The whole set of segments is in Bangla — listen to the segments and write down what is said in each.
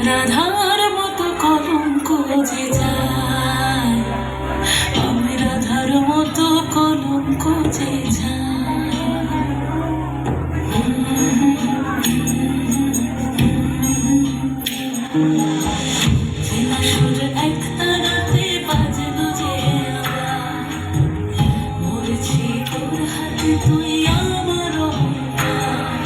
রাধার মতো কলঙ্ক যে যায়, আমি রাধার মতো কলঙ্ক যে যায়। চেনা সুর এক তারাতে বাজলো যে আবার, মরেছি তোর হাতে তুই আমার অহংকার।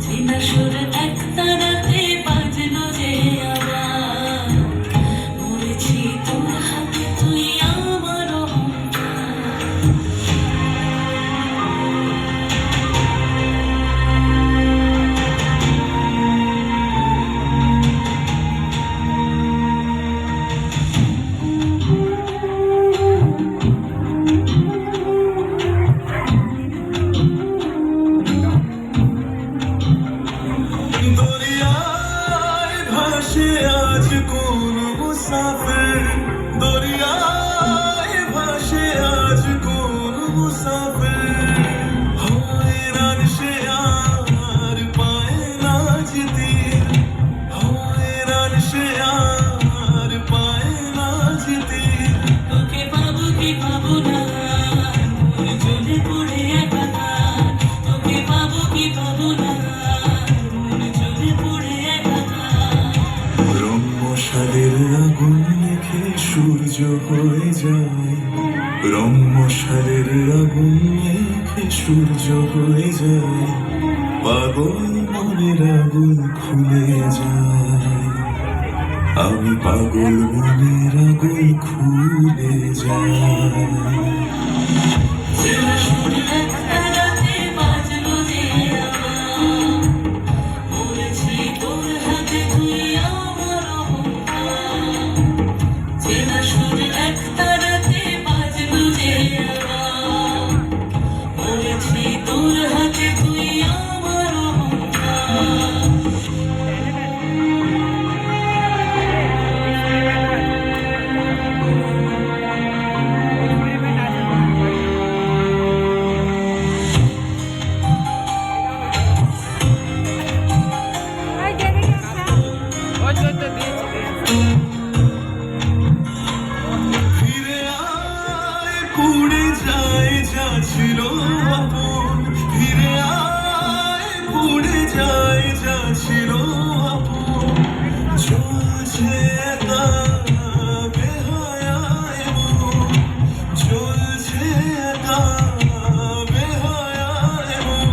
চেনা সুর এক তারাতে বাজলো যে আবার, মরেছি তোর হাতে তুই আমার অহংকার। দরিয়ায় ভাসে আজ কোন মুসাফির, দরিয়ায় ভাসে আজ কোন মুসাফির। হয়রান সে আর পায় না যেতে, হয়রান সে আর পায় না যেতে। তোকে পাবো কি পাবো না, মন জ্বলে পড়ে একাকার। তোকে পাবো কি পাবো না, মন জ্বলে পড়ে একাকার। রংমশালের আগুন মেখে সূর্য হয়ে যায়, রংমশালের আগুন মেখে সূর্য হয়ে যায়। পাগল মনের আগুন খুলে যায়, আমি পাগল মনের আগুন খুলে যায়। চেনা সুর এক তারাতে বাজলো যে আবার, মরেছি তোর হাতে তুই আমার অহংকার। চেনা সুর এক তারাতে বাজলো যে আবার, মরেছি তোর হাতে তুই আমার অহংকার। ফিরে আয় পুড়ে যায় যা ছিল আপন, ফিরে আয় পুড়ে যায় যা ছিল আপন। চলছে একা বেহায়ায় মন, চলছে একা বেহায়ায় মন।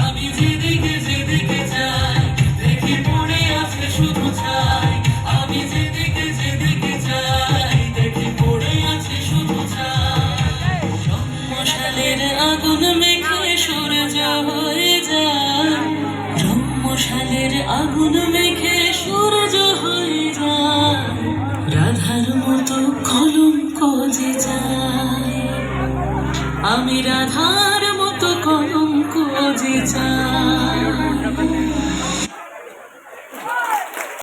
আমি যেদিকে যেদিকে যাই, দেখি পড়ে আছে শুধু ছাই। আমি যেদিকে যেদিকে যাই, দেখি পড়ে আছে শুধু ছাই। রংমশালের আগুন মেখে সূর্য হয়ে যায়, রংমশালের আগুন মেখে সূর্য হয়ে যায়। রাধার মতো কলঙ্ক যে যায়, আমি রাধার মতো কলঙ্ক যে চাই।